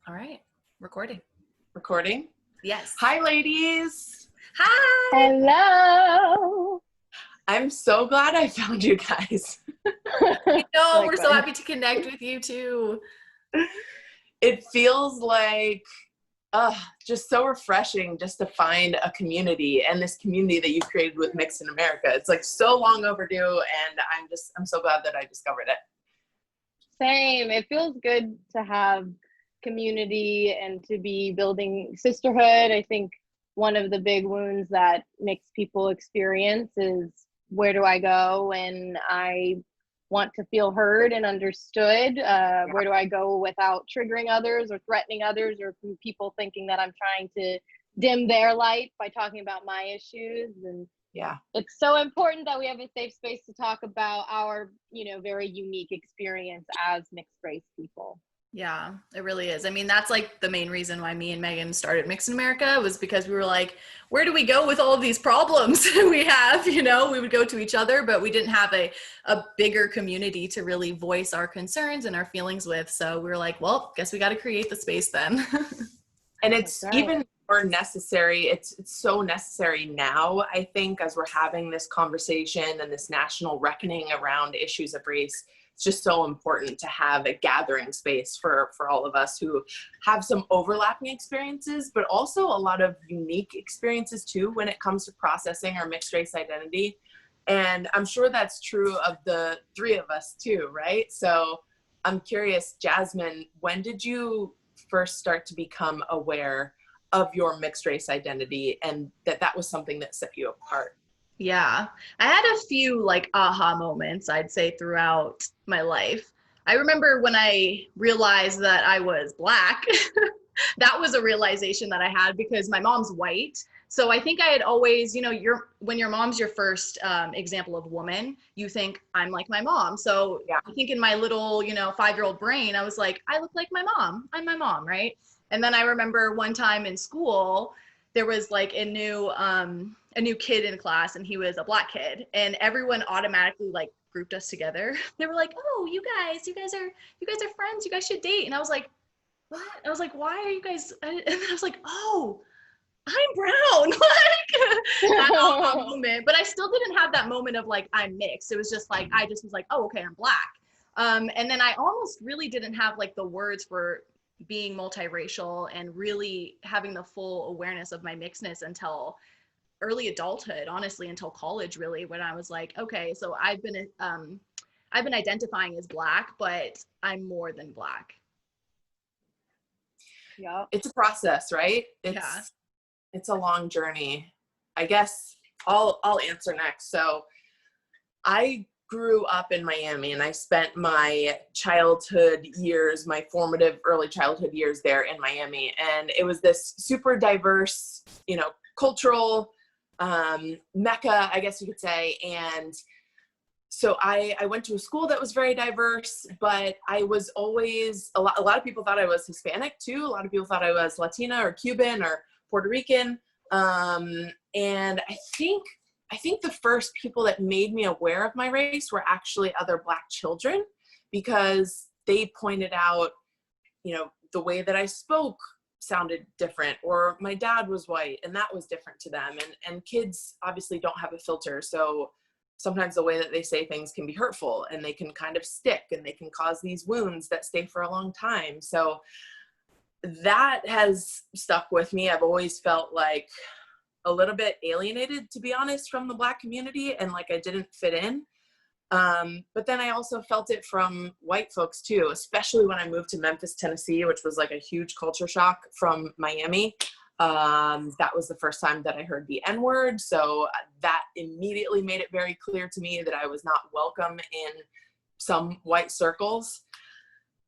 All right. Recording. Recording? Yes. Hi, ladies. Hi. Hello. I'm so glad I found you guys. I know, we're so Likewise. happy to connect with you too. It feels like just so refreshing just to find a community, and this community that you've created with Mixed in America. It's like so long overdue, and I'm so glad that I discovered it. Same. It feels good to have community and to be building sisterhood. I think one of the big wounds that mixed people experience is, where do I go when I want to feel heard and understood? Where do I go without triggering others or threatening others, or people thinking that I'm trying to dim their light by talking about my issues? And Yeah. it's so important that we have a safe space to talk about our, very unique experience as mixed race people. Yeah, it really is. I mean, that's like the main reason why me and Megan started Mixed in America, was because we were like, where do we go with all of these problems we have? We would go to each other, but we didn't have a bigger community to really voice our concerns and our feelings with. So we were like, well, guess we got to create the space then. And it's right. even more necessary. It's so necessary now, I think, as we're having this conversation and this national reckoning around issues of race. It's just so important to have a gathering space for all of us who have some overlapping experiences, but also a lot of unique experiences too when it comes to processing our mixed race identity. And I'm sure that's true of the three of us too, right? So I'm curious, Jasmine, when did you first start to become aware of your mixed race identity and that was something that set you apart? Yeah, I had a few like aha moments, I'd say, throughout my life. I remember when I realized that I was Black. That was a realization that I had because my mom's white. So I think I had always, when your mom's your first example of woman, you think, I'm like my mom. So yeah. I think in my little, 5-year-old brain, I was like, I look like my mom. I'm my mom, right? And then I remember one time in school, there was like a new kid in class, and he was a Black kid, and everyone automatically like grouped us together. They were like, oh, you guys are friends, you guys should date. And I was like, what? I was like, why are you guys? And I was like, oh, I'm brown. Like that aha moment. But I still didn't have that moment of like, I'm mixed. It was just like, I just was like, oh, okay, I'm Black. And then I almost really didn't have like the words for being multiracial and really having the full awareness of my mixedness until early adulthood, honestly, until college, really, when I was like, okay, so I've been identifying as Black, but I'm more than Black. Yeah, it's a process, right? It's a long journey. I guess I'll answer next. So I grew up in Miami, and I spent my childhood years, my formative early childhood years there in Miami. And it was this super diverse, cultural mecca, I guess you could say. And so I went to a school that was very diverse, but I was always, a lot of people thought I was Hispanic too. A lot of people thought I was Latina or Cuban or Puerto Rican. And I think the first people that made me aware of my race were actually other Black children, because they pointed out, the way that I spoke sounded different, or my dad was white and that was different to them. And kids obviously don't have a filter. So sometimes the way that they say things can be hurtful, and they can kind of stick, and they can cause these wounds that stay for a long time. So that has stuck with me. I've always felt like a little bit alienated, to be honest, from the Black community, and like I didn't fit in. But then I also felt it from white folks too, especially when I moved to Memphis, Tennessee, which was like a huge culture shock from Miami. That was the first time that I heard the N-word. So that immediately made it very clear to me that I was not welcome in some white circles.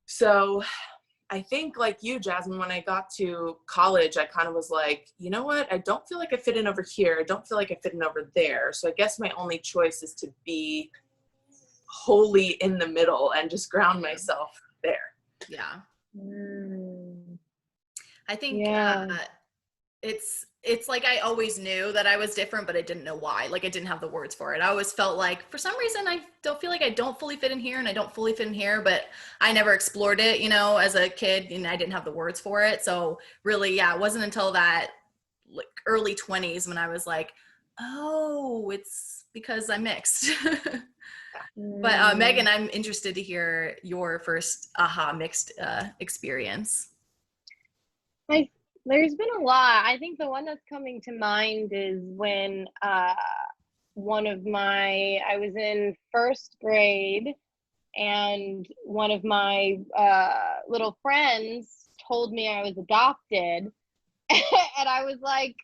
So I think, like you, Jasmine, when I got to college, I kind of was like, you know what? I don't feel like I fit in over here. I don't feel like I fit in over there. So I guess my only choice is to be wholly in the middle and just ground myself there. Yeah. Mm. I think it's like I always knew that I was different, but I didn't know why. Like I didn't have the words for it. I always felt like for some reason I don't feel like I don't fully fit in here and I don't fully fit in here, but I never explored it, you know, as a kid, and I didn't have the words for it. So really, yeah, it wasn't until that like early 20s when I was like, oh, it's because I'm mixed. But Megan, I'm interested to hear your first mixed experience. There's been a lot. I think the one that's coming to mind is when I was in first grade, and one of my little friends told me I was adopted. And I was like,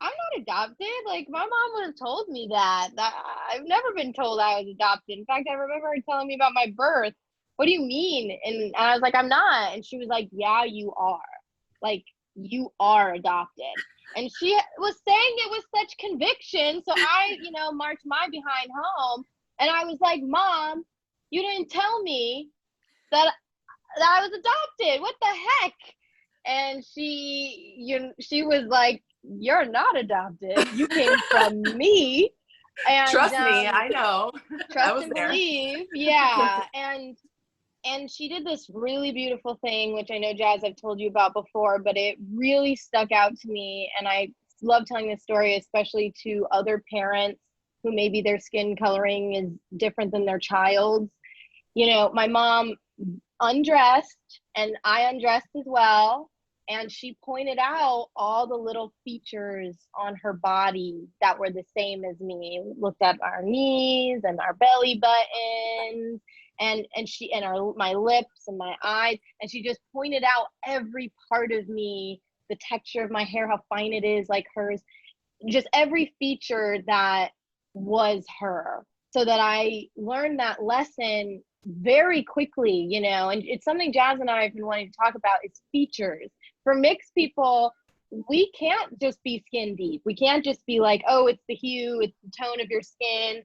I'm not adopted. Like, my mom would have told me that. I've never been told I was adopted. In fact, I remember her telling me about my birth. What do you mean? And I was like, I'm not. And she was like, yeah, you are. Like, you are adopted. And she was saying it with such conviction. So I, marched my behind home. And I was like, Mom, you didn't tell me that I was adopted. What the heck? And she was like, you're not adopted. You came from me. And trust me, I know. Trust and believe. Yeah. And she did this really beautiful thing, which I know, Jazz, I've told you about before, but it really stuck out to me. And I love telling this story, especially to other parents who maybe their skin coloring is different than their child's. My mom undressed and I undressed as well. And she pointed out all the little features on her body that were the same as me. Looked at our knees and our belly buttons and my lips and my eyes. And she just pointed out every part of me, the texture of my hair, how fine it is like hers, just every feature that was her. So that I learned that lesson very quickly, and it's something Jazz and I have been wanting to talk about, is features. For mixed people, we can't just be skin deep. We can't just be like, oh, it's the hue, it's the tone of your skin.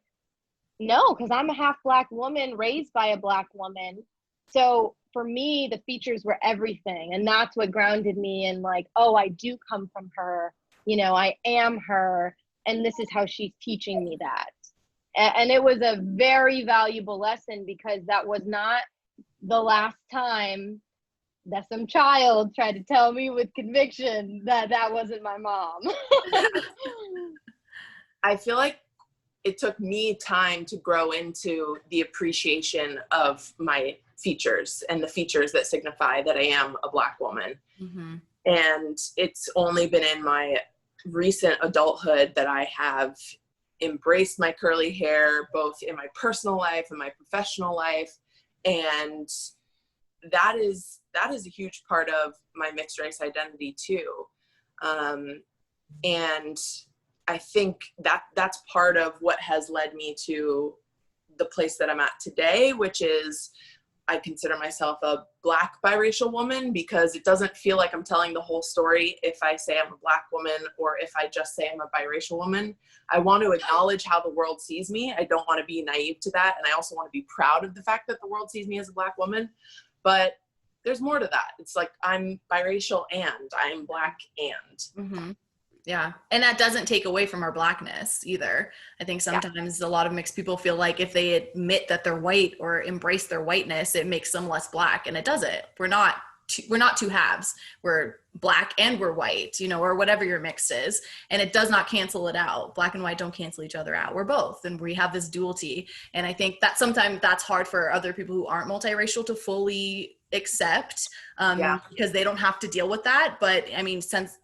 No, because I'm a half Black woman raised by a Black woman. So for me, the features were everything. And that's what grounded me in like, oh, I do come from her. I am her. And this is how she's teaching me that. And it was a very valuable lesson, because that was not the last time that some child tried to tell me with conviction that wasn't my mom. I feel like it took me time to grow into the appreciation of my features and the features that signify that I am a Black woman. Mm-hmm. And it's only been in my recent adulthood that I have embraced my curly hair, both in my personal life and my professional life. And that is a huge part of my mixed race identity too. And I think that's part of what has led me to the place that I'm at today, which is I consider myself a Black biracial woman, because it doesn't feel like I'm telling the whole story if I say I'm a Black woman or if I just say I'm a biracial woman. I want to acknowledge how the world sees me. I don't want to be naive to that. And I also want to be proud of the fact that the world sees me as a Black woman. But there's more to that. It's like I'm biracial and I'm Black and. Mm-hmm. Yeah. And that doesn't take away from our Blackness either. I think sometimes a lot of mixed people feel like if they admit that they're white or embrace their whiteness, it makes them less Black. And it doesn't. We're not two halves. We're Black and we're white, or whatever your mix is. And it does not cancel it out. Black and white don't cancel each other out. We're both. And we have this duality. And I think that sometimes that's hard for other people who aren't multiracial to fully accept, because they don't have to deal with that. But I mean, since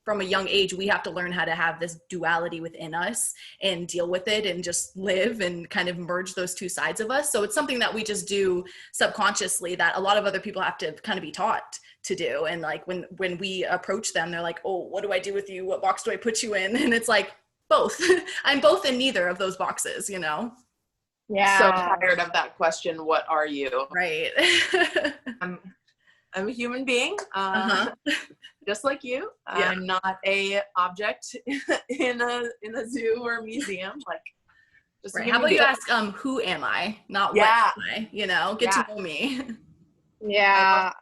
from a young age, we have to learn how to have this duality within us and deal with it and just live and kind of merge those two sides of us. So it's something that we just do subconsciously that a lot of other people have to kind of be taught to do. And like when we approach them, they're like, oh, what do I do with you? What box do I put you in? And it's like, both. I'm both in neither of those boxes, Yeah. So tired of that question. What are you? Right. I'm a human being, just like you. Yeah. I'm not a object in a zoo or a museum. Like, just right. How about you ask, who am I? Not what am I? Get to know me. Yeah.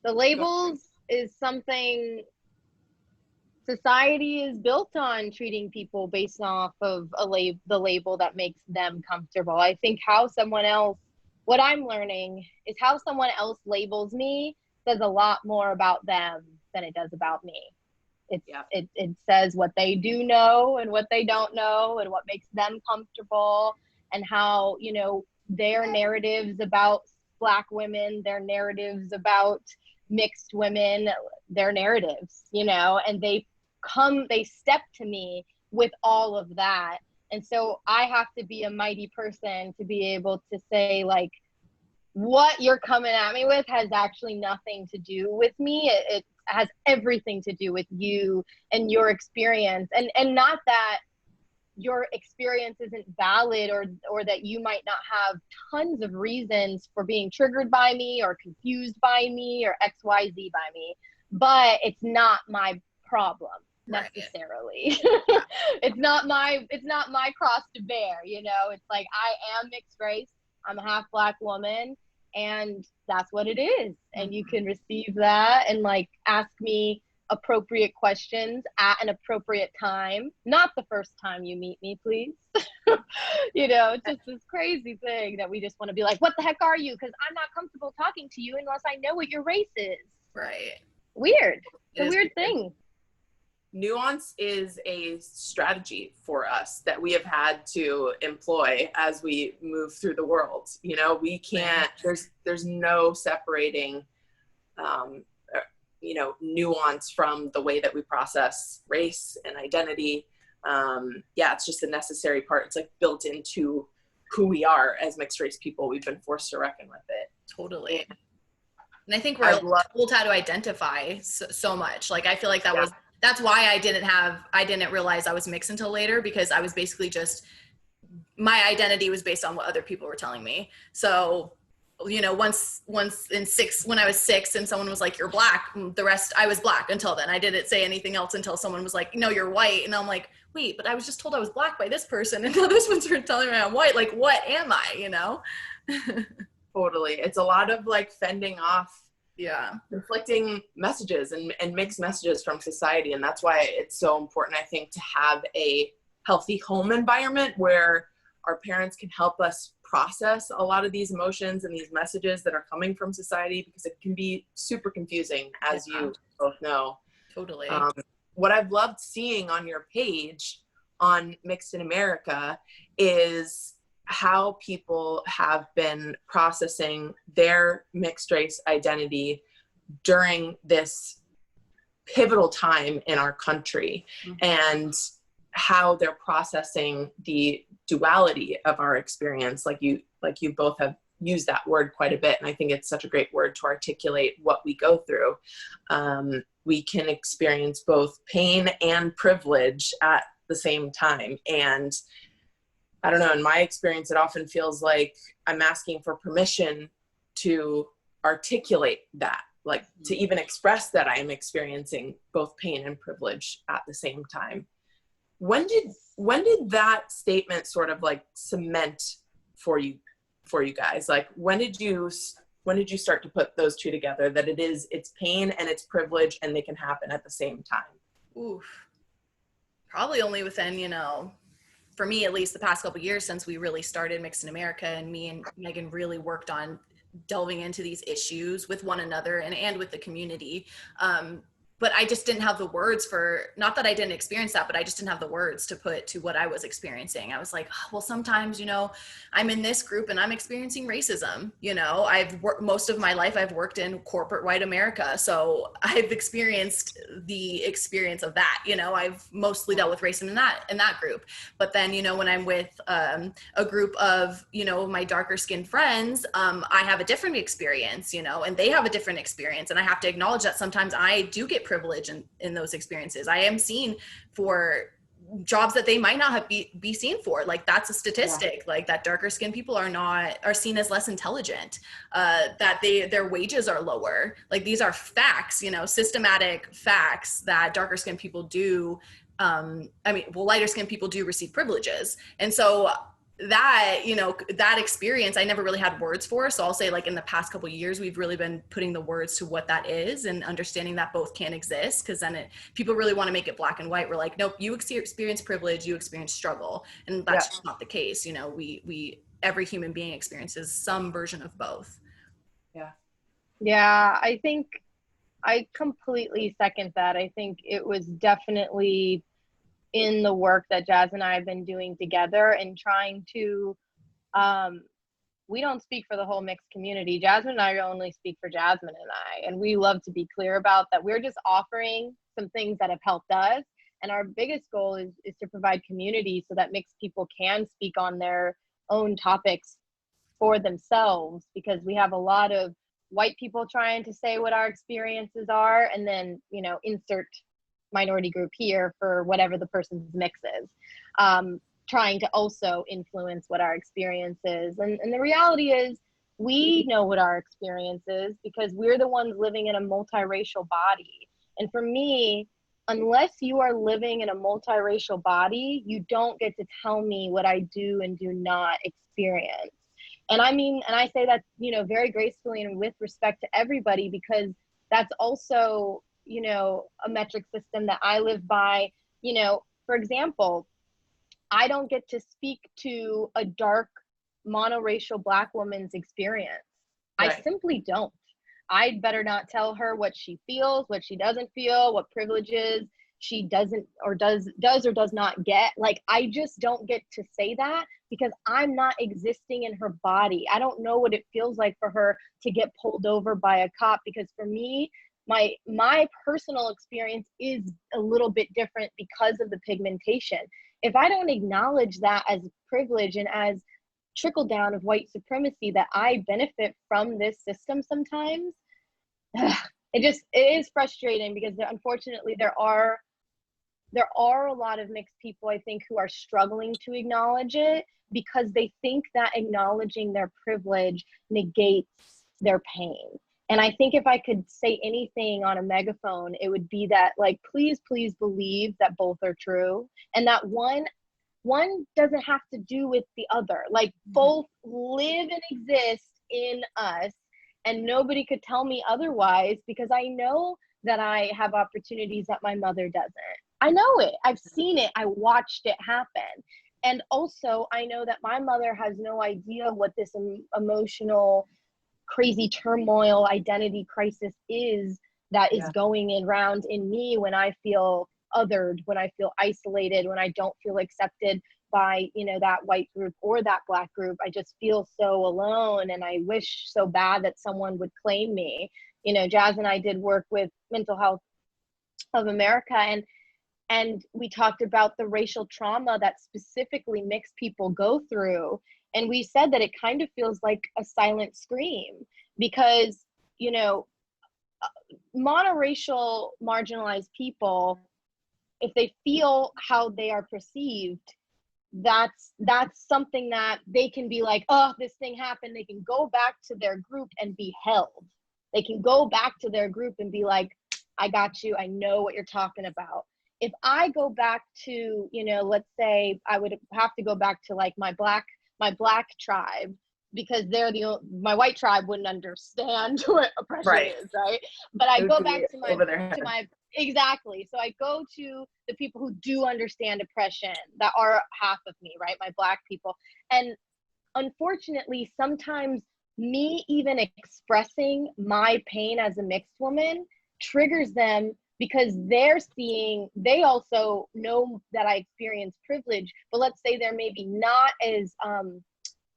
The labels is something society is built on treating people based off of the label that makes them comfortable. I think what I'm learning is how someone else labels me says a lot more about them than it does about me. It says what they do know and what they don't know and what makes them comfortable, and how, you know, their narratives about Black women, their narratives about mixed women, their narratives, you know, and they step to me with all of that. And so I have to be a mighty person to be able to say, like, what you're coming at me with has actually nothing to do with me. It has everything to do with you and your experience. And not that your experience isn't valid, or that you might not have tons of reasons for being triggered by me or confused by me or XYZ by me, but it's not my problem necessarily. Right. It's not my cross to bear, you know. It's like, I am mixed race, I'm a half Black woman, and that's what it is. And you can receive that and, like, ask me appropriate questions at an appropriate time, not the first time you meet me, please. You know, it's just this crazy thing that we just want to be like, what the heck are you? Because I'm not comfortable talking to you unless I know what your race is. Right. Weird. It's a weird thing. Nuance is a strategy for us that we have had to employ as we move through the world. You know, we can't, there's no separating, you know, nuance from the way that we process race and identity. It's just a necessary part. It's like built into who we are as mixed race people. We've been forced to reckon with it. Totally. And I think we're told how to identify so much. Like, I feel like that's why I didn't realize I was mixed until later, because I was basically just, my identity was based on what other people were telling me. So, you know, once when I was 6 and someone was like, you're Black, the rest, I was Black until then. I didn't say anything else until someone was like, no, you're white. And I'm like, wait, but I was just told I was Black by this person, and now this one's telling me I'm white. Like, what am I, you know? Totally. It's a lot of, like, fending off conflicting messages and mixed messages from society. And that's why it's so important, I think, to have a healthy home environment where our parents can help us process a lot of these emotions and these messages that are coming from society, because it can be super confusing, as you both know. Totally. What I've loved seeing on your page on Mixed in America is how people have been processing their mixed race identity during this pivotal time in our country, and how they're processing the duality of our experience. Like you both have used that word quite a bit, and I think it's such a great word to articulate what we go through. We can experience both pain and privilege at the same time. And I don't know, in my experience, it often feels like I'm asking for permission to articulate that, like to even express that I am experiencing both pain and privilege at the same time. When did that statement sort of like cement for you guys? Like, when did you start to put those two together, that it's pain and it's privilege and they can happen at the same time? Oof. Probably only within, you know, for me at least, the past couple of years since we really started Mixed in America, and me and Megan really worked on delving into these issues with one another and with the community. But I just didn't have the words for, not that I didn't experience that, but I just didn't have the words to put to what I was experiencing. I was like, oh, well, sometimes, you know, I'm in this group and I'm experiencing racism. You know, most of my life, I've worked in corporate white America. So I've experienced the experience of that. You know, I've mostly dealt with racism in that group. But then, you know, when I'm with a group of, you know, my darker skinned friends, I have a different experience, you know, and they have a different experience. And I have to acknowledge that sometimes I do get privilege in those experiences. I am seen for jobs that they might not have be seen for. Like, that's a statistic. Yeah. Like, that darker skinned people are seen as less intelligent, that their wages are lower. Like, these are facts, you know, systematic facts that darker skinned people do. Lighter skinned people do receive privileges. And so that, you know, that experience I never really had words for. So I'll say, like, in the past couple of years, we've really been putting the words to what that is and understanding that both can exist. Because then people really want to make it black and white. We're like, nope, you experience privilege, you experience struggle. And that's just not the case. You know, every human being experiences some version of both. Yeah, I think I completely second that. I think it was definitely in the work that Jazz and I have been doing together and trying to, we don't speak for the whole mixed community. Jasmine and I only speak for Jasmine and I, and we love to be clear about that. We're just offering some things that have helped us. And our biggest goal is to provide community so that mixed people can speak on their own topics for themselves, because we have a lot of white people trying to say what our experiences are, and then, you know, insert minority group here for whatever the person's mix is, trying to also influence what our experience is. And the reality is, we know what our experience is because we're the ones living in a multiracial body. And for me, unless you are living in a multiracial body, you don't get to tell me what I do and do not experience. And I mean, and I say that, you know, very gracefully and with respect to everybody, because that's also, you know, a metric system that I live by. You know, for example, I don't get to speak to a dark monoracial Black woman's experience. Right. I simply don't. I'd better not tell her what she feels, what she doesn't feel, what privileges she doesn't or does or does not get. Like, I just don't get to say that because I'm not existing in her body. I don't know what it feels like for her to get pulled over by a cop, because for me, my personal experience is a little bit different because of the pigmentation. If I don't acknowledge that as privilege and as trickle down of white supremacy, that I benefit from this system sometimes, it is frustrating, because unfortunately there are a lot of mixed people, I think, who are struggling to acknowledge it because they think that acknowledging their privilege negates their pain. And I think if I could say anything on a megaphone, it would be that, like, please believe that both are true, and that one doesn't have to do with the other. Like, both live and exist in us, and nobody could tell me otherwise, because I know that I have opportunities that my mother doesn't. I know it. I've seen it. I watched it happen. And also, I know that my mother has no idea what this emotional, crazy turmoil, identity crisis is that is going around in me when I feel othered, when I feel isolated, when I don't feel accepted by, you know, that white group or that Black group. I just feel so alone, and I wish so bad that someone would claim me. You know, Jazz and I did work with Mental Health of America, and we talked about the racial trauma that specifically mixed people go through. And we said that it kind of feels like a silent scream, because, you know, monoracial marginalized people, if they feel how they are perceived, that's something that they can be like, oh, this thing happened. They can go back to their group and be held. They can go back to their group and be like, I got you. I know what you're talking about. If I go back to, you know, let's say I would have to go back to like my black tribe, because my white tribe wouldn't understand what oppression is, right? But I go back to my exactly. So I go to the people who do understand oppression, that are half of me, right? My Black people. And unfortunately, sometimes me even expressing my pain as a mixed woman triggers them, because they also know that I experience privilege, but let's say they're maybe not as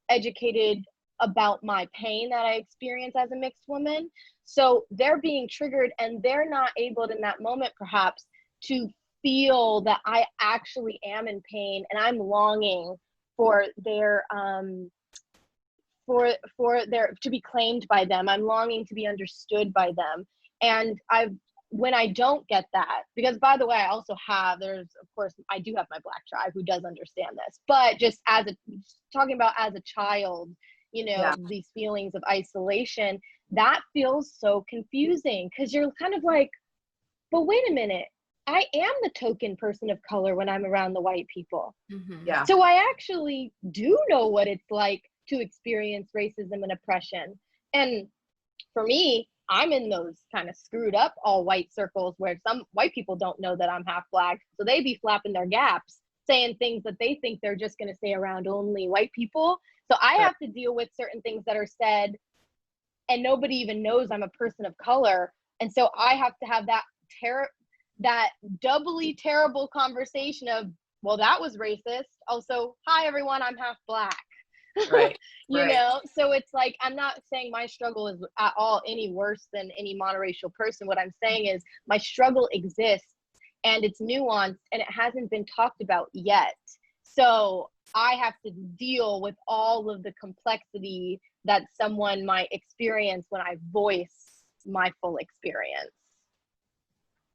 educated about my pain that I experience as a mixed woman. So they're being triggered, and they're not able in that moment perhaps to feel that I actually am in pain, and I'm longing for their to be claimed by them. I'm longing to be understood by them. And when I don't get that, because by the way, I also there's, of course, I do have my Black tribe who does understand this, but just talking about as a child, you know, these feelings of isolation, that feels so confusing, because you're kind of like, but wait a minute, I am the token person of color when I'm around the white people. Yeah. So I actually do know what it's like to experience racism and oppression. And for me, I'm in those kind of screwed up all white circles where some white people don't know that I'm half Black. So they be flapping their gaps, saying things that they think they're just going to say around only white people. So I have to deal with certain things that are said and nobody even knows I'm a person of color. And so I have to have that doubly terrible conversation of, well, that was racist. Also, hi everyone, I'm half Black. Right. You know, so it's like, I'm not saying my struggle is at all any worse than any monoracial person. What I'm saying is my struggle exists and it's nuanced and it hasn't been talked about yet. So I have to deal with all of the complexity that someone might experience when I voice my full experience.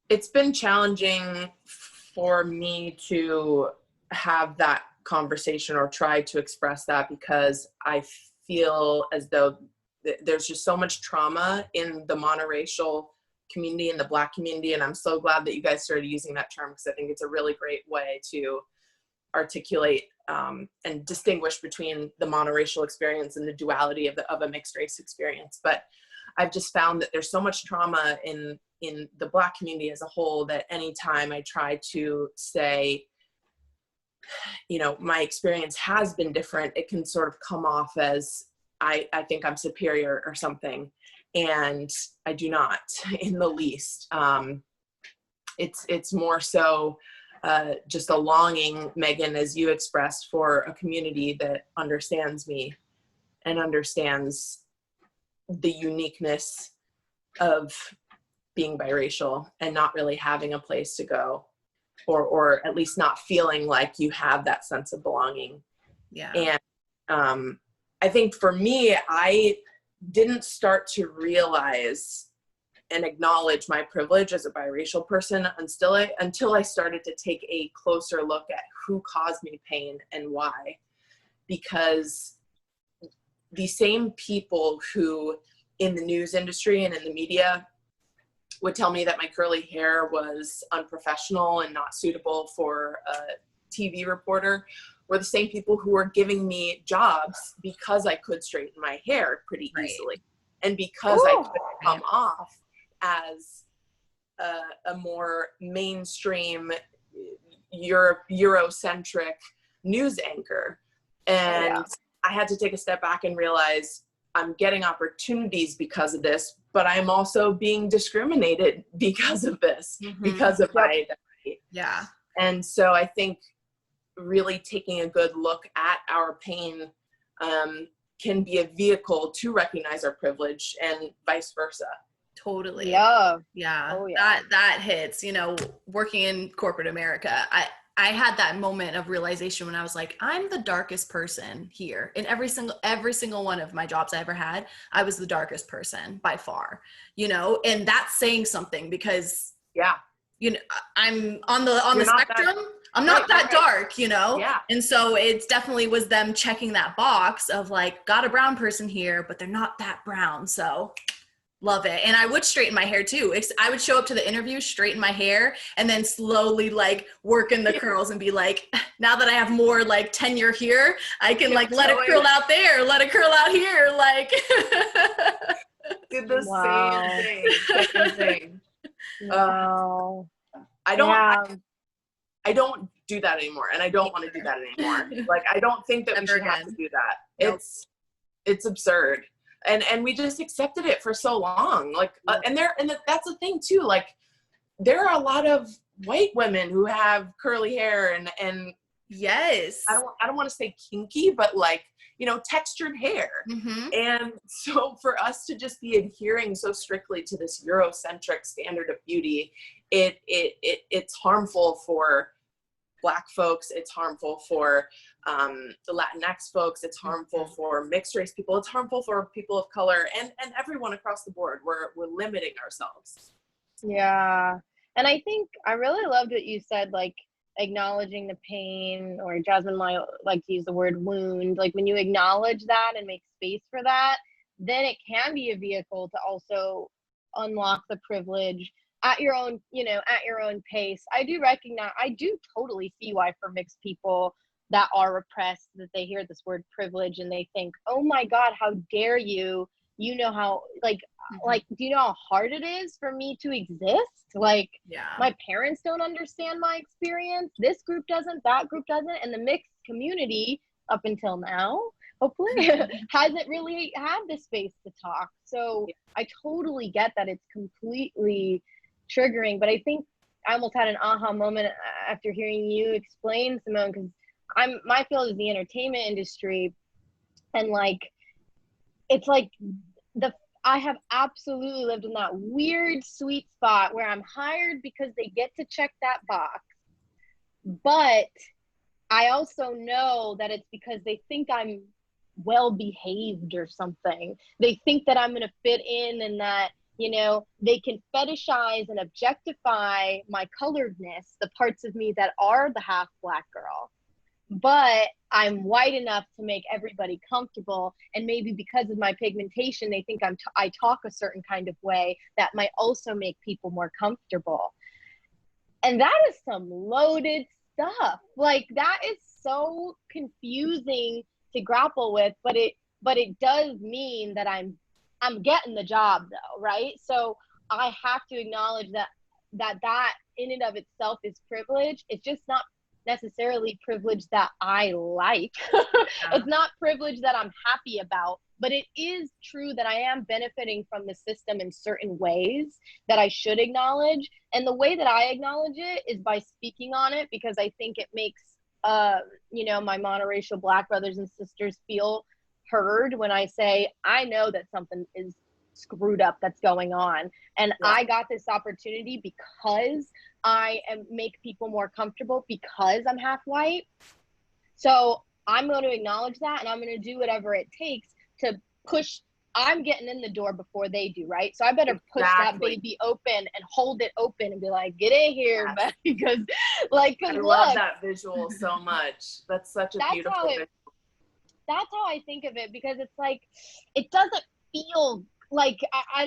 It's been challenging for me to have that conversation or try to express that because I feel as though there's just so much trauma in the monoracial community and the Black community. And I'm so glad that you guys started using that term because I think it's a really great way to articulate and distinguish between the monoracial experience and the duality of a mixed race experience. But I've just found that there's so much trauma in the Black community as a whole that anytime I try to say, you know, my experience has been different, it can sort of come off as I think I'm superior or something. And I do not in the least. It's more so just a longing, Megan, as you expressed, for a community that understands me and understands the uniqueness of being biracial and not really having a place to go, or at least not feeling like you have that sense of belonging. Yeah. And I think for me, I didn't start to realize and acknowledge my privilege as a biracial person until I started to take a closer look at who caused me pain and why. Because the same people who in the news industry and in the media would tell me that my curly hair was unprofessional and not suitable for a TV reporter were the same people who were giving me jobs because I could straighten my hair pretty easily. And because I could come off as a more mainstream Eurocentric news anchor. And I had to take a step back and realize I'm getting opportunities because of this, but I'm also being discriminated because of this, because of my identity. Yeah. And so I think really taking a good look at our pain can be a vehicle to recognize our privilege and vice versa. Totally. Yeah. Yeah. Oh, yeah. That hits, you know, working in corporate America. I had that moment of realization when I was like, I'm the darkest person here. In every single one of my jobs I ever had, I was the darkest person by far, you know, and that's saying something because, you know, I'm on the spectrum. I'm not that dark, you know? Yeah. And so it definitely was them checking that box of like, got a brown person here, but they're not that brown. So love it. And I would straighten my hair too. I would show up to the interview, straighten my hair, and then slowly like work in the curls and be like, now that I have more like tenure here, I can like let it curl out there, let it curl out here. Like did the same thing. Wow. I don't do that anymore. And I don't want to do that anymore. Like, I don't think that we should have to do that. Nope. It's absurd. And we just accepted it for so long. Like, and that's the thing too. Like, there are a lot of white women who have curly hair and yes, I don't want to say kinky, but like, you know, textured hair. And so for us to just be adhering so strictly to this Eurocentric standard of beauty, it's harmful for Black folks, it's harmful for the Latinx folks, it's harmful for mixed race people, it's harmful for people of color, and everyone across the board. We're limiting ourselves. Yeah. And I think I really loved what you said, like acknowledging the pain, or Jasmine might like to use the word wound. Like when you acknowledge that and make space for that, then it can be a vehicle to also unlock the privilege at your own, at your own pace. I do totally see why for mixed people that are repressed, that they hear this word privilege and they think, oh my God, how dare you? You know how, like, do you know how hard it is for me to exist? Like, my parents don't understand my experience. This group doesn't, that group doesn't. And the mixed community up until now, hopefully, hasn't really had the space to talk. So I totally get that it's completely triggering, but I think I almost had an aha moment after hearing you explain, Simone, because my field is the entertainment industry, and like, it's like I have absolutely lived in that weird sweet spot where I'm hired because they get to check that box, but I also know that it's because they think I'm well behaved or something. They think that I'm going to fit in, and that, they can fetishize and objectify my coloredness, the parts of me that are the half Black girl. But I'm white enough to make everybody comfortable, and maybe because of my pigmentation, they think I talk a certain kind of way that might also make people more comfortable. And that is some loaded stuff. Like, that is so confusing to grapple with, but it does mean that I'm getting the job though, right? So I have to acknowledge that in and of itself is privilege. It's just not necessarily privilege that I like. It's not privilege that I'm happy about, but it is true that I am benefiting from the system in certain ways that I should acknowledge. And the way that I acknowledge it is by speaking on it, because I think it makes my monoracial Black brothers and sisters feel heard when I say, I know that something is screwed up that's going on, and I got this opportunity because I make people more comfortable because I'm half white. So I'm going to acknowledge that, and I'm going to do whatever it takes to push. I'm getting in the door before they do, right? So I better push that baby open and hold it open and be like, get in here, man. Because I love that visual so much. That's such a beautiful visual. That's how I think of it, because it's like, it doesn't feel like, I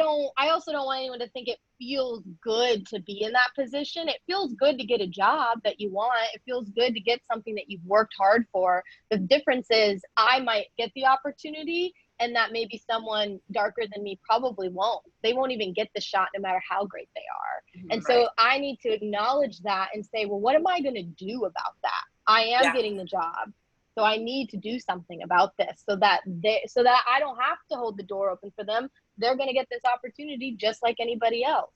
also don't want anyone to think it feels good to be in that position. It feels good to get a job that you want. It feels good to get something that you've worked hard for. The difference is I might get the opportunity, and that maybe someone darker than me probably won't. They won't even get the shot no matter how great they are. And so I need to acknowledge that and say, well, what am I going to do about that? I am getting the job. So I need to do something about this so that I don't have to hold the door open for them. They're going to get this opportunity just like anybody else.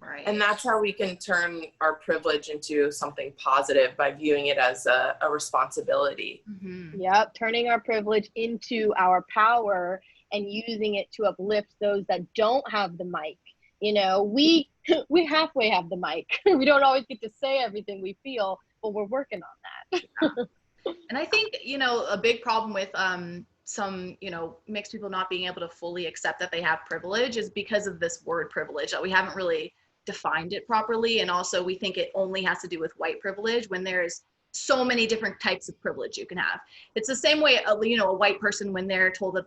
Right. And that's how we can turn our privilege into something positive, by viewing it as a responsibility. Yep. Turning our privilege into our power and using it to uplift those that don't have the mic. We halfway have the mic. We don't always get to say everything we feel, but we're working on that. And I think, a big problem with some, mixed people not being able to fully accept that they have privilege is because of this word privilege, that we haven't really defined it properly. And also we think it only has to do with white privilege, when there's so many different types of privilege you can have. It's the same way, a white person, when they're told that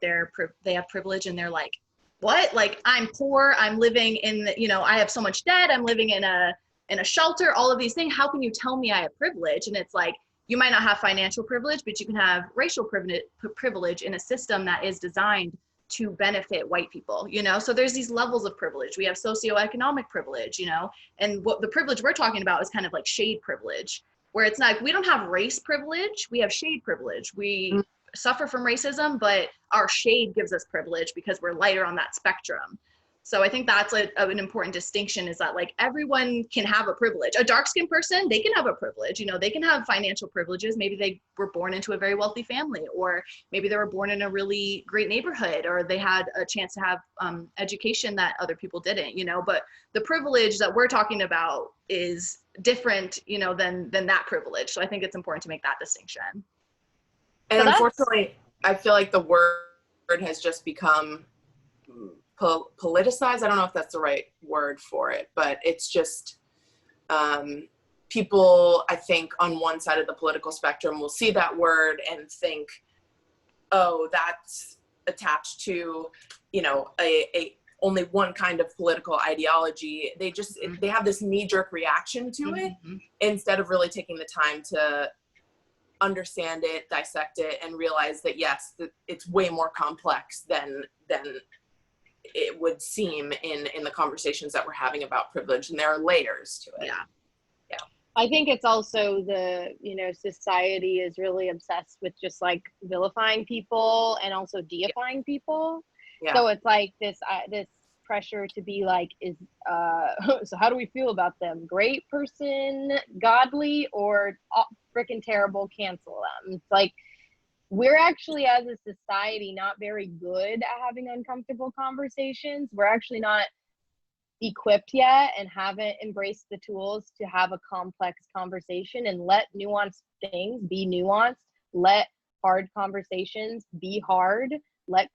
they have privilege, and they're like, what? Like, I'm poor, I'm living in I have so much debt, I'm living in a shelter, all of these things. How can you tell me I have privilege? And it's like, you might not have financial privilege, but you can have racial privilege in a system that is designed to benefit white people, So there's these levels of privilege. We have socioeconomic privilege, and what the privilege we're talking about is kind of like shade privilege, where it's not, we don't have race privilege, we have shade privilege. We suffer from racism, but our shade gives us privilege because we're lighter on that spectrum. So I think that's an important distinction, is that like everyone can have a privilege. A dark-skinned person, they can have a privilege, they can have financial privileges. Maybe they were born into a very wealthy family, or maybe they were born in a really great neighborhood, or they had a chance to have education that other people didn't, but the privilege that we're talking about is different, than that privilege. So I think it's important to make that distinction. And so unfortunately, I feel like the word has just become politicized. I don't know if that's the right word for it, but it's just people, I think, on one side of the political spectrum will see that word and think, oh, that's attached to, a only one kind of political ideology. They have this knee-jerk reaction to it instead of really taking the time to understand it, dissect it, and realize that yes, it's way more complex than it would seem in the conversations that we're having about privilege, and there are layers to it. Yeah. I think it's also society is really obsessed with just like vilifying people and also deifying people. Yeah. So it's like this pressure to be like, so how do we feel about them? Great person, godly, or freaking terrible, cancel them. It's like, we're actually as a society not very good at having uncomfortable conversations. We're actually not equipped yet and haven't embraced the tools to have a complex conversation and let nuanced things be nuanced. Let hard conversations be hard. Let,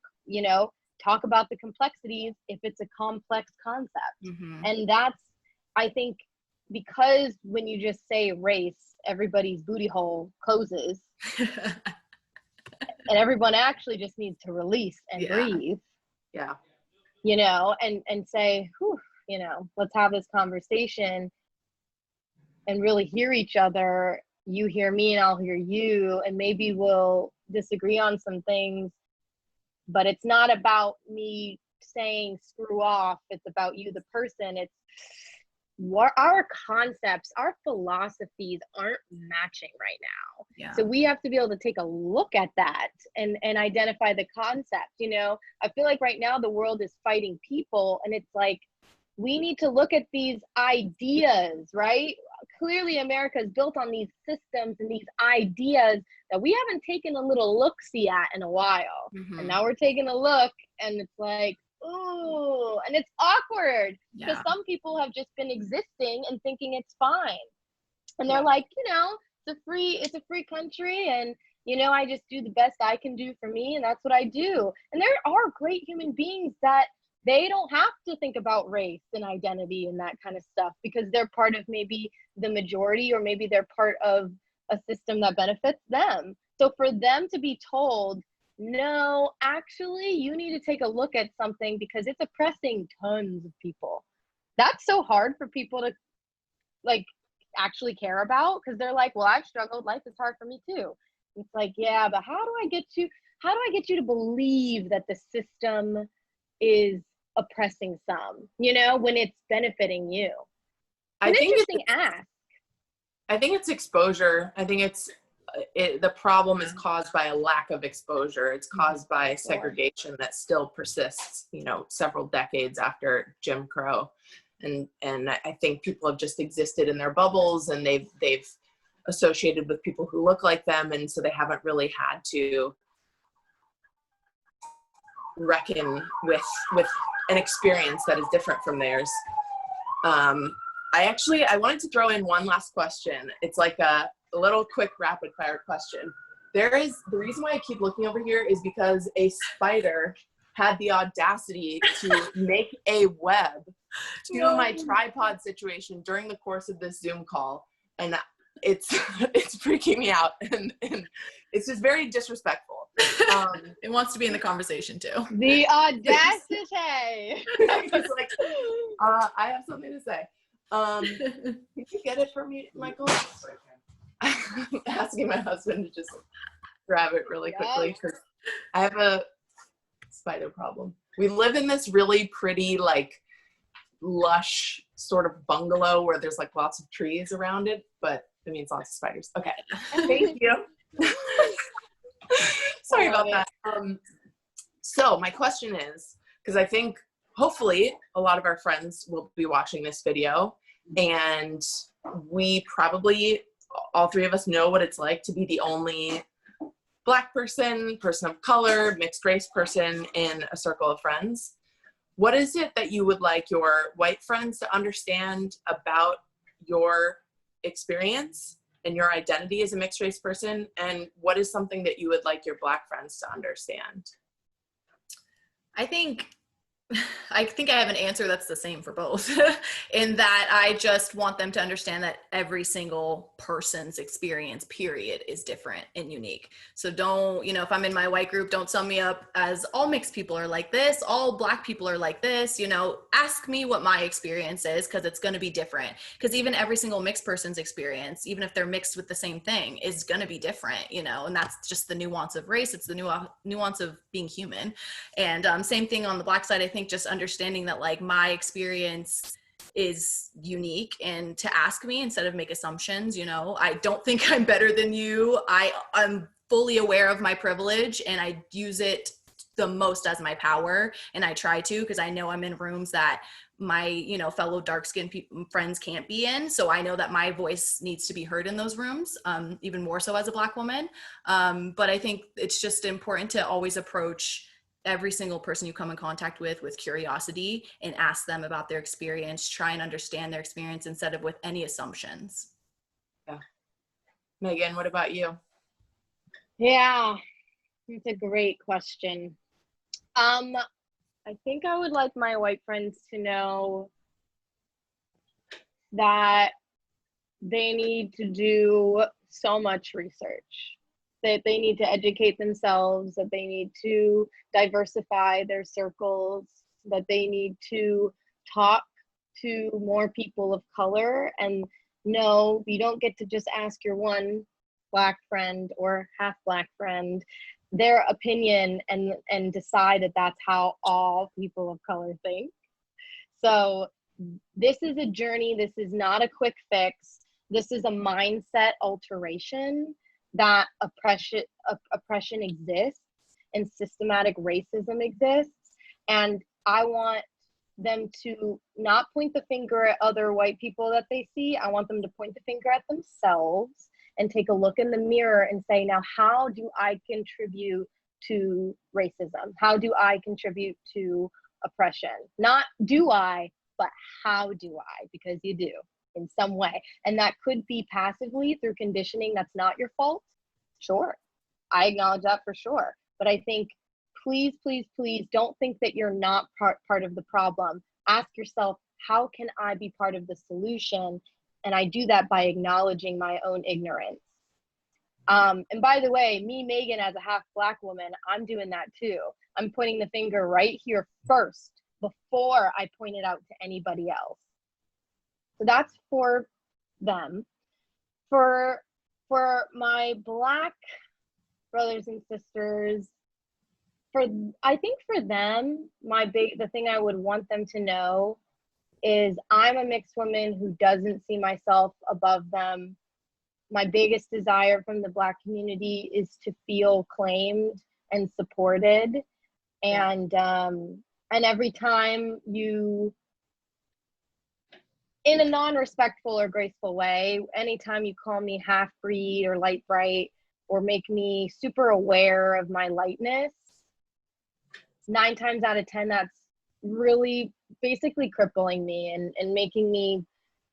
talk about the complexities if it's a complex concept. And that's, I think, because when you just say race, everybody's booty hole closes. And everyone actually just needs to release and breathe. Yeah. And say, whew, let's have this conversation and really hear each other. You hear me and I'll hear you, and maybe we'll disagree on some things, but it's not about me saying screw off. It's about you, the person. It's what our concepts, our philosophies aren't matching right now. Yeah. So we have to be able to take a look at that and identify the concept. I feel like right now the world is fighting people, and it's like, we need to look at these ideas, right? Clearly America is built on these systems and these ideas that we haven't taken a little look-see at in a while. And now we're taking a look, and it's like, ooh, and it's awkward because some people have just been existing and thinking it's fine. And they're like, it's a free country, and I just do the best I can do for me, and that's what I do. And there are great human beings that they don't have to think about race and identity and that kind of stuff because they're part of maybe the majority, or maybe they're part of a system that benefits them. So for them to be told, no, actually, you need to take a look at something because it's oppressing tons of people. That's so hard for people to like actually care about, because they're like, well, I've struggled. Life is hard for me too. It's like, yeah, but how do I get you to believe that the system is oppressing some, when it's benefiting you? I think it's exposure. I think the problem is caused by a lack of exposure. It's caused by segregation that still persists, several decades after Jim Crow. And I think people have just existed in their bubbles, and they've associated with people who look like them. And so they haven't really had to reckon with an experience that is different from theirs. I wanted to throw in one last question. It's like a little quick rapid fire question. The reason why I keep looking over here is because a spider had the audacity to make a web to my tripod situation during the course of this Zoom call. And it's freaking me out. And it's just very disrespectful. It wants to be in the conversation too. The audacity. It's like, I have something to say. Can you get it for me, Michael? I'm asking my husband to just grab it really quickly because I have a spider problem. We live in this really pretty, like, lush sort of bungalow where there's like lots of trees around it, but it means lots of spiders. Okay. Thank you. Sorry about that. So my question is, because I think hopefully a lot of our friends will be watching this video, and we probably, all three of us, know what it's like to be the only Black person of color, mixed race person in a circle of friends. What is it that you would like your white friends to understand about your experience and your identity as a mixed race person? And what is something that you would like your Black friends to understand? I think I think I have an answer that's the same for both in that I just want them to understand that every single person's experience, period, is different and unique. So don't, if I'm in my white group, don't sum me up as all mixed people are like this, all Black people are like this, ask me what my experience is, because it's going to be different. Because even every single mixed person's experience, even if they're mixed with the same thing, is going to be different, and that's just the nuance of race. It's the nuance of being human. And same thing on the Black side. I think just understanding that like my experience is unique, and to ask me instead of make assumptions. I don't think I'm better than you. I'm fully aware of my privilege, and I use it the most as my power, and I try to, because I know I'm in rooms that my fellow dark-skinned friends can't be in, so I know that my voice needs to be heard in those rooms, even more so as a Black woman. But I think it's just important to always approach every single person you come in contact with curiosity, and ask them about their experience. Try and understand their experience instead of with any assumptions. Yeah. Megan, what about you? Yeah, it's a great question. I think I would like my white friends to know that they need to do so much research, that they need to educate themselves, that they need to diversify their circles, that they need to talk to more people of color. And no, you don't get to just ask your one Black friend or half Black friend their opinion and decide that that's how all people of color think. So this is a journey. This is not a quick fix. This is a mindset alteration, that oppression exists and systematic racism exists. And I want them to not point the finger at other white people that they see. I want them to point the finger at themselves and take a look in the mirror and say, now, how do I contribute to racism? How do I contribute to oppression? Not do I, but how do I? Because you do in some way. And that could be passively through conditioning that's not your fault. Sure, I acknowledge that for sure. But I think, please, please, please don't think that you're not part of the problem. Ask yourself, how can I be part of the solution? And I do that by acknowledging my own ignorance. And by the way, me, Megan, as a half Black woman, I'm doing that too. I'm pointing the finger right here first before I point it out to anybody else. So that's for them. For my Black brothers and sisters, I think for them, the thing I would want them to know is I'm a mixed woman who doesn't see myself above them. My biggest desire from the Black community is to feel claimed and supported. And every time you, in a non-respectful or graceful way, anytime you call me half-breed or light bright or make me super aware of my lightness, 9 times out of 10, that's really basically crippling me and making me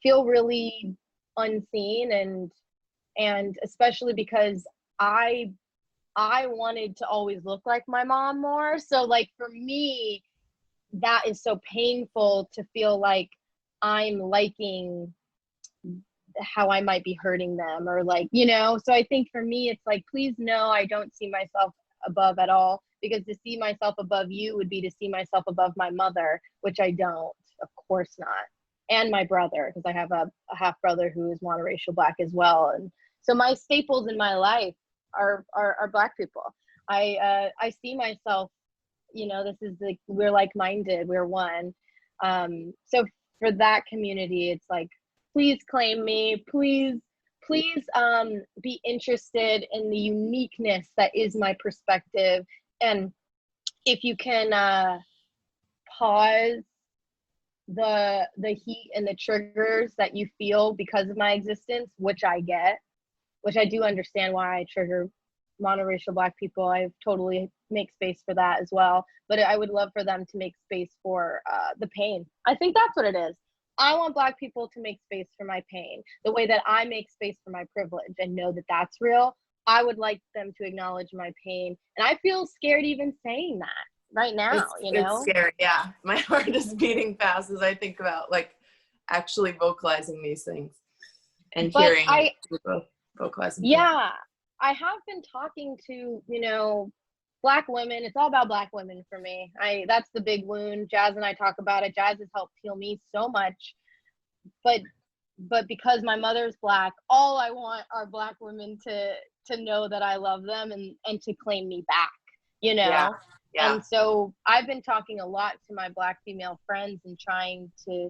feel really unseen, and especially because I wanted to always look like my mom more. So like for me, that is so painful to feel like I'm liking how I might be hurting them, or like, so I think for me, it's like, please no, I don't see myself above at all, because to see myself above you would be to see myself above my mother, which I don't, of course not. And my brother, because I have a half brother who is monoracial Black as well. And so my staples in my life are Black people. I see myself, this is like, we're like-minded, we're one. So for that community, it's like, please claim me, please be interested in the uniqueness that is my perspective. And if you can pause the heat and the triggers that you feel because of my existence, which I get, which I do understand why I trigger monoracial Black people. I totally make space for that as well. But I would love for them to make space for the pain. I think that's what it is. I want Black people to make space for my pain, the way that I make space for my privilege and know that that's real. I would like them to acknowledge my pain. And I feel scared even saying that. right now, It's scary. Yeah. My heart is beating fast as I think about like actually vocalizing these things and hearing people vocalizing. Yeah. I have been talking to, Black women. It's all about Black women for me. That's the big wound. Jazz and I talk about it. Jazz has helped heal me so much. But because my mother's Black, all I want are Black women to know that I love them and to claim me back, Yeah. And so I've been talking a lot to my Black female friends and trying to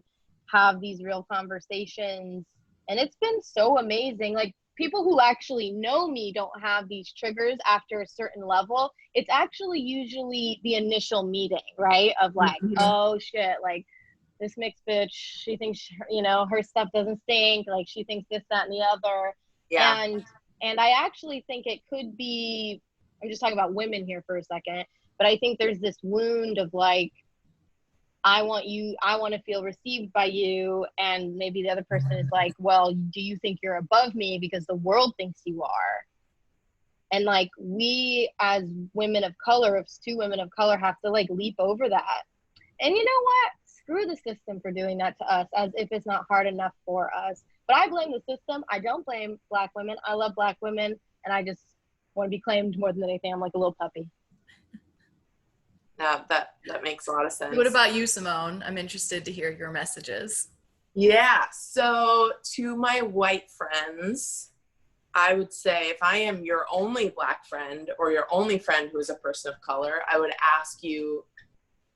have these real conversations. And it's been so amazing. Like, people who actually know me don't have these triggers after a certain level. It's actually usually the initial meeting, right? Of like, oh shit, like this mixed bitch, she thinks, her stuff doesn't stink. Like, she thinks this, that, and the other. Yeah. And I actually think it could be, I'm just talking about women here for a second, but I think there's this wound of like, I want to feel received by you. And maybe the other person is like, well, do you think you're above me because the world thinks you are? And like, we as women of color, as two women of color, have to like leap over that. And you know what? Screw the system for doing that to us, as if it's not hard enough for us. But I blame the system. I don't blame Black women. I love Black women, and I just want to be claimed more than anything. I'm like a little puppy. No, that makes a lot of sense. What about you, Simone? I'm interested to hear your messages. Yeah, so to my white friends, I would say if I am your only Black friend or your only friend who is a person of color, I would ask you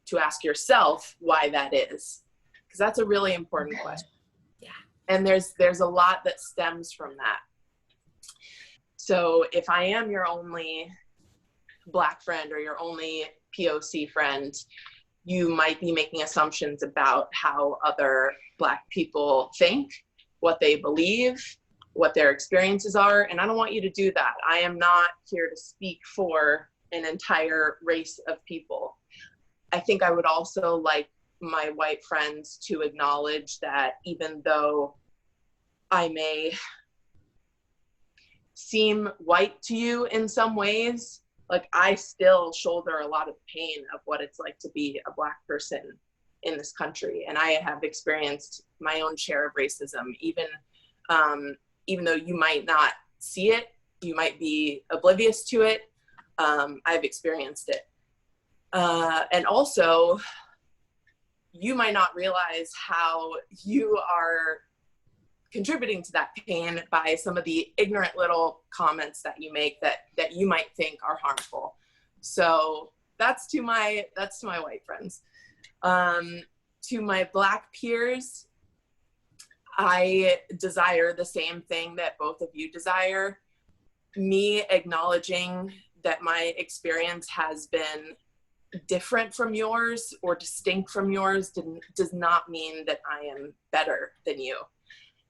to ask yourself why that is, because that's a really important question. Yeah. And there's a lot that stems from that. So if I am your only Black friend or your only POC friend, you might be making assumptions about how other Black people think, what they believe, what their experiences are, and I don't want you to do that. I am not here to speak for an entire race of people. I think I would also like my white friends to acknowledge that even though I may seem white to you in some ways, like I still shoulder a lot of pain of what it's like to be a Black person in this country. And I have experienced my own share of racism, even though you might not see it, you might be oblivious to it. I've experienced it. And also, you might not realize how you are contributing to that pain by some of the ignorant little comments that you make that you might think are harmful. So that's to my white friends. To my Black peers, I desire the same thing that both of you desire. Me acknowledging that my experience has been different from yours or distinct from yours does not mean that I am better than you.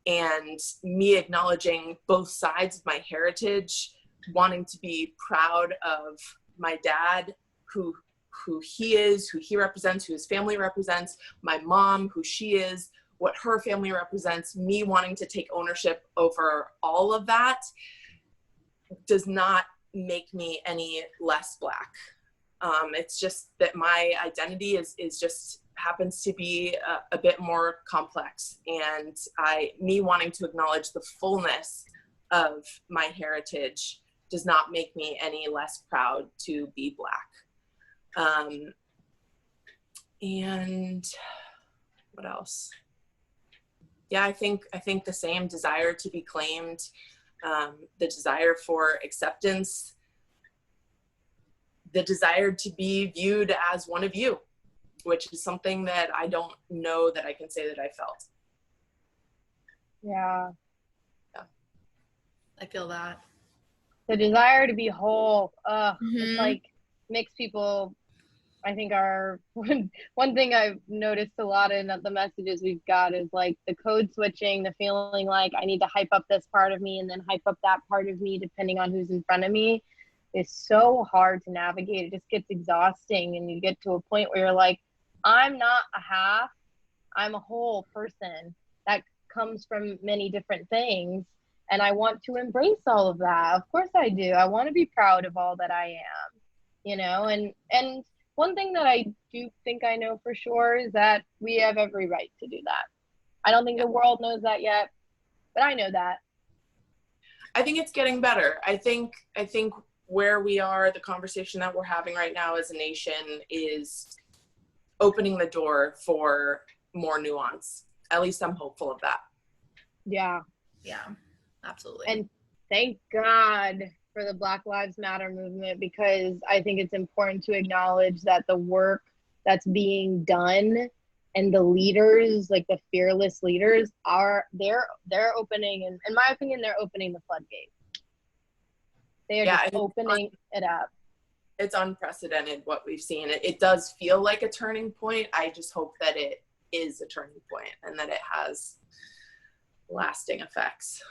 And me acknowledging both sides of my heritage, wanting to be proud of my dad, who he is, who he represents, who his family represents, my mom, who she is, what her family represents, me wanting to take ownership over all of that does not make me any less Black. It's just that my identity is just happens to be a bit more complex, and me wanting to acknowledge the fullness of my heritage does not make me any less proud to be Black. And what else? Yeah, I think the same desire to be claimed, the desire for acceptance, the desire to be viewed as one of you, which is something that I don't know that I can say that I felt. Yeah. I feel that. The desire to be whole. It's like makes people, I think, are one thing I've noticed a lot in the messages we've got is like the code switching, the feeling like I need to hype up this part of me and then hype up that part of me depending on who's in front of me is so hard to navigate. It just gets exhausting, and you get to a point where you're like, I'm not a half, I'm a whole person that comes from many different things, and I want to embrace all of that. Of course I do. I want to be proud of all that I am, and one thing that I do think I know for sure is that we have every right to do that. I don't think the world knows that yet, but I know that. I think it's getting better. I think where we are, the conversation that we're having right now as a nation is opening the door for more nuance. At least I'm hopeful of that. Yeah. Yeah, absolutely. And thank God for the Black Lives Matter movement, because I think it's important to acknowledge that the work that's being done and the leaders, like the fearless leaders, they're opening, and in my opinion, they're opening the floodgates. They are just opening it up. It's unprecedented what we've seen. It does feel like a turning point. I just hope that it is a turning point and that it has lasting effects.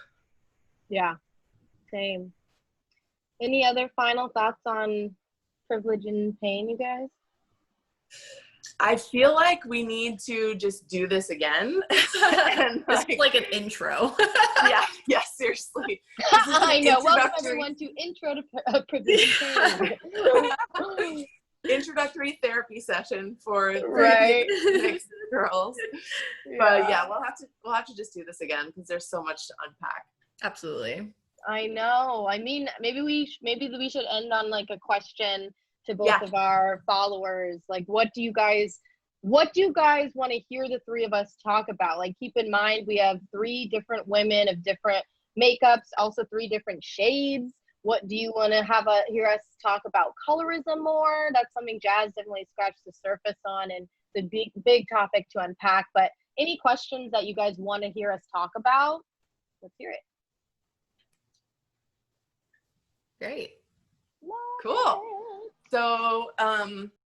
Yeah, same. Any other final thoughts on privilege and pain, you guys? I feel like we need to just do this again. And like an intro. Yeah, seriously. I know. Welcome everyone to Intro to Privilege and Pain. Introductory therapy session for mixed girls. Yeah. But yeah, we'll have to just do this again because there's so much to unpack. Absolutely. I know. I mean, maybe we should end on like a question to both of our followers. Like, what do you guys want to hear the three of us talk about? Like, keep in mind we have 3 different women of different makeups, also 3 different shades. What do you want to hear us talk about? Colorism more? That's something Jazz definitely scratched the surface on, and the big topic to unpack. But any questions that you guys want to hear us talk about? Let's hear it. Great. Cool. So